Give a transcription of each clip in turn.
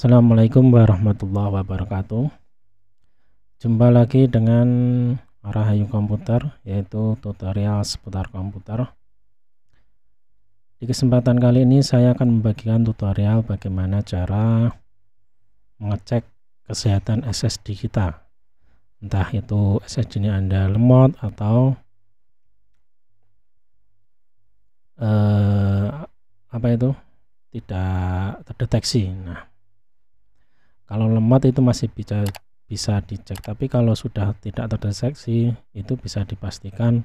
Assalamualaikum warahmatullahi wabarakatuh. Jumpa lagi dengan Rahayu Komputer, yaitu tutorial seputar komputer. Di kesempatan kali ini saya akan membagikan tutorial bagaimana cara mengecek kesehatan SSD kita, entah itu SSD-nya Anda lemot atau tidak terdeteksi. Nah, kalau lemot itu masih bisa dicek, tapi kalau sudah tidak terdeteksi itu bisa dipastikan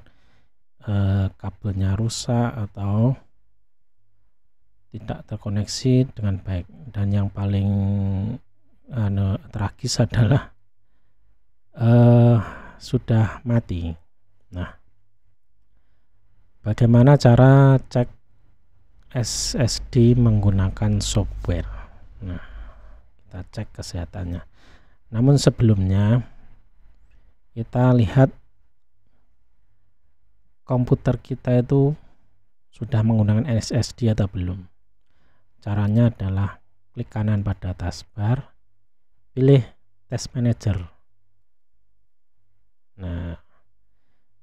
kabelnya rusak atau tidak terkoneksi dengan baik. Dan yang paling tragis adalah sudah mati. Nah, bagaimana cara cek SSD menggunakan software? Nah, kita cek kesehatannya. Namun sebelumnya kita lihat komputer kita itu sudah menggunakan SSD atau belum. Caranya adalah klik kanan pada taskbar, pilih Test Manager. Nah,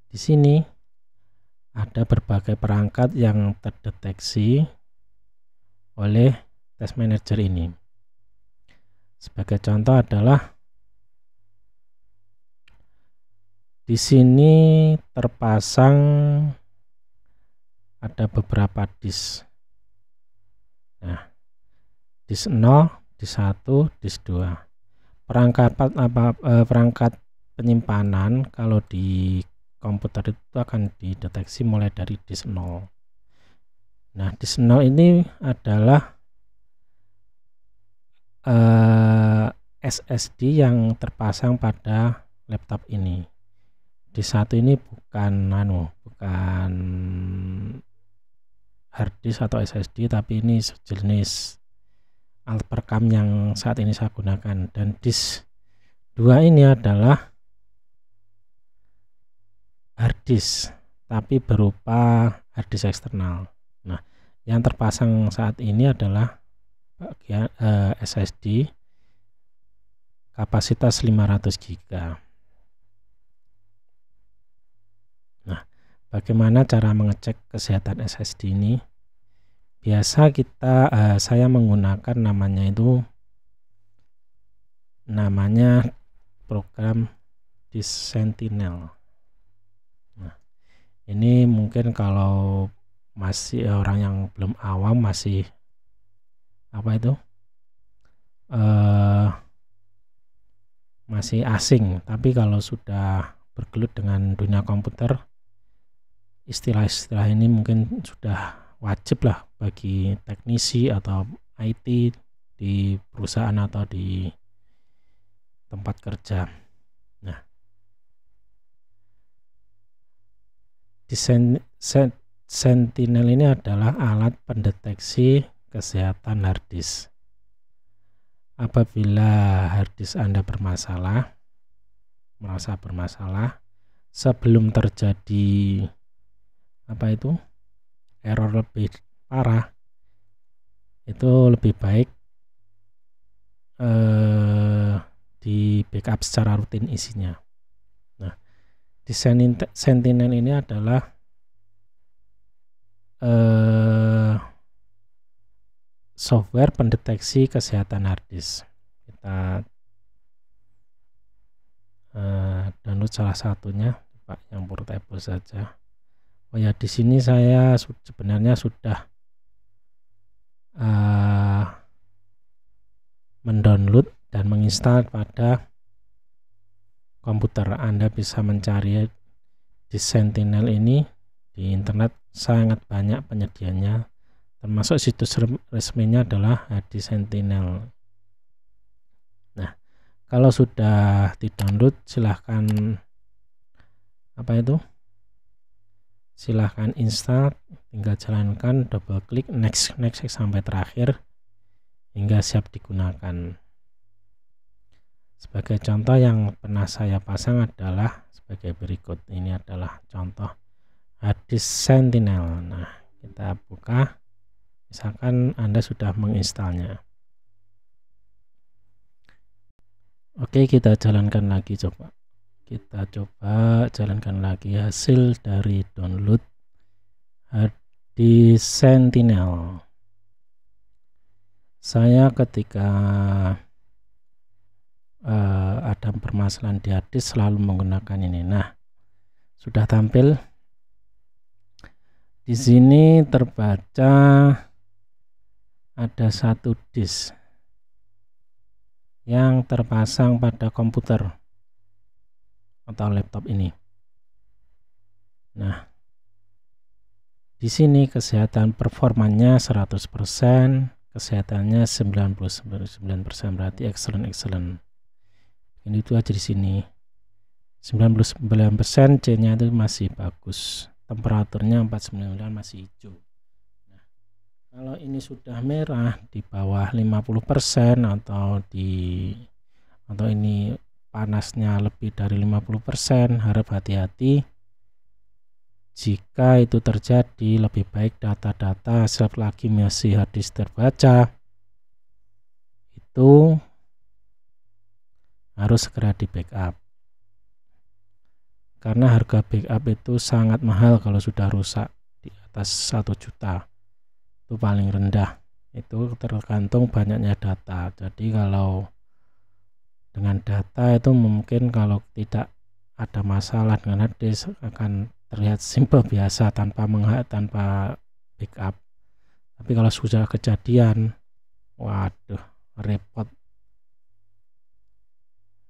di sini ada berbagai perangkat yang terdeteksi oleh Test Manager ini. Sebagai contoh adalah di sini terpasang ada beberapa disk. Nah, disk 0, disk 1, disk 2. Perangkat penyimpanan kalau di komputer itu akan dideteksi mulai dari disk 0. Nah, disk 0 ini adalah SSD yang terpasang pada laptop ini. Disk 1 ini bukan hard disk atau SSD, tapi ini sejenis alat perekam yang saat ini saya gunakan. Dan disk 2 ini adalah hard disk, tapi berupa hard disk eksternal. Nah, yang terpasang saat ini adalah bagian SSD kapasitas 500 GB. Nah, bagaimana cara mengecek kesehatan SSD ini? Biasa saya menggunakan namanya program Disk Sentinel. Nah, ini mungkin kalau masih orang yang belum awam masih masih asing, tapi kalau sudah bergelut dengan dunia komputer, istilah-istilah ini mungkin sudah wajib lah bagi teknisi atau IT di perusahaan atau di tempat kerja. Nah, di Sentinel ini adalah alat pendeteksi kesehatan hard disk. Apabila hard disk Anda merasa bermasalah, sebelum terjadi error lebih parah, itu lebih baik di backup secara rutin isinya. Nah, di Sentinel ini adalah software pendeteksi kesehatan hard disk. Kita download salah satunya, yang portable saja. Oh ya, di sini saya sebenarnya sudah mendownload dan menginstal pada komputer. Anda bisa mencari di Sentinel ini di internet, sangat banyak penyedianya, termasuk situs resminya adalah di Sentinel. Nah, kalau sudah di-download, silahkan install, tinggal jalankan, double klik, next sampai terakhir hingga siap digunakan. Sebagai contoh yang pernah saya pasang adalah sebagai berikut. Ini adalah contoh hard disk Sentinel. Nah, kita buka. Misalkan Anda sudah menginstalnya. Oke, kita jalankan lagi, coba kita jalankan lagi hasil dari download di Sentinel. Saya ketika ada permasalahan di harddisk selalu menggunakan ini. Nah, sudah tampil di sini, terbaca ada satu disk yang terpasang pada komputer atau laptop ini. Nah, di sini kesehatan performanya 100%, kesehatannya 99%, berarti excellent. Ini itu aja di sini. 99% C-nya itu masih bagus. Temperaturnya 499 masih hijau. Nah, kalau ini sudah merah di bawah 50% atau ini panasnya lebih dari 50%, harap hati-hati. Jika itu terjadi, lebih baik data-data selagi masih harddisk terbaca itu harus segera di backup, karena harga backup itu sangat mahal kalau sudah rusak, di atas 1 juta itu paling rendah. Itu tergantung banyaknya data. Jadi kalau dengan data itu mungkin kalau tidak ada masalah dengan harddisk akan terlihat simple biasa tanpa backup. Tapi kalau sudah kejadian, waduh, repot.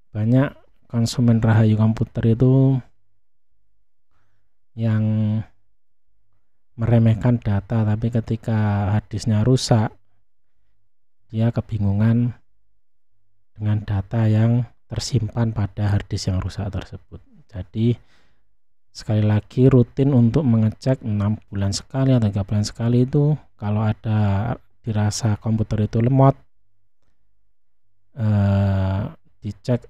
Banyak konsumen Rahayu Komputer itu yang meremehkan data, tapi ketika harddisknya rusak dia kebingungan dengan data yang tersimpan pada harddisk yang rusak tersebut. Jadi sekali lagi rutin untuk mengecek 6 bulan sekali atau 3 bulan sekali itu kalau ada dirasa komputer itu lemot, dicek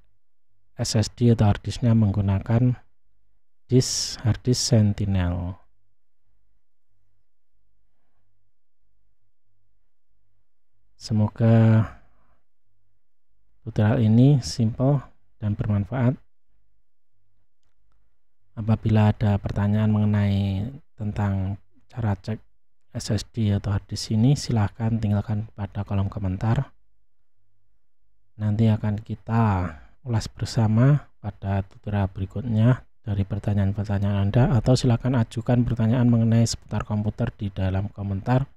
SSD atau harddisknya menggunakan harddisk Sentinel. Semoga tutorial ini simple dan bermanfaat. Apabila ada pertanyaan mengenai tentang cara cek SSD atau harddisk ini, silahkan tinggalkan pada kolom komentar. Nanti akan kita ulas bersama pada tutorial berikutnya dari pertanyaan-pertanyaan Anda, atau silakan ajukan pertanyaan mengenai seputar komputer di dalam komentar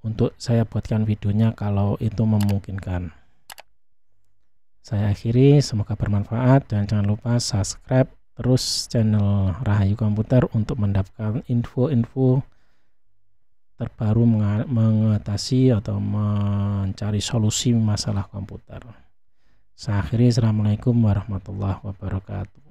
untuk saya buatkan videonya kalau itu memungkinkan. Saya akhiri, semoga bermanfaat dan jangan lupa subscribe terus channel Rahayu Komputer untuk mendapatkan info-info terbaru mengatasi atau mencari solusi masalah komputer. Saya akhiri, assalamualaikum warahmatullahi wabarakatuh.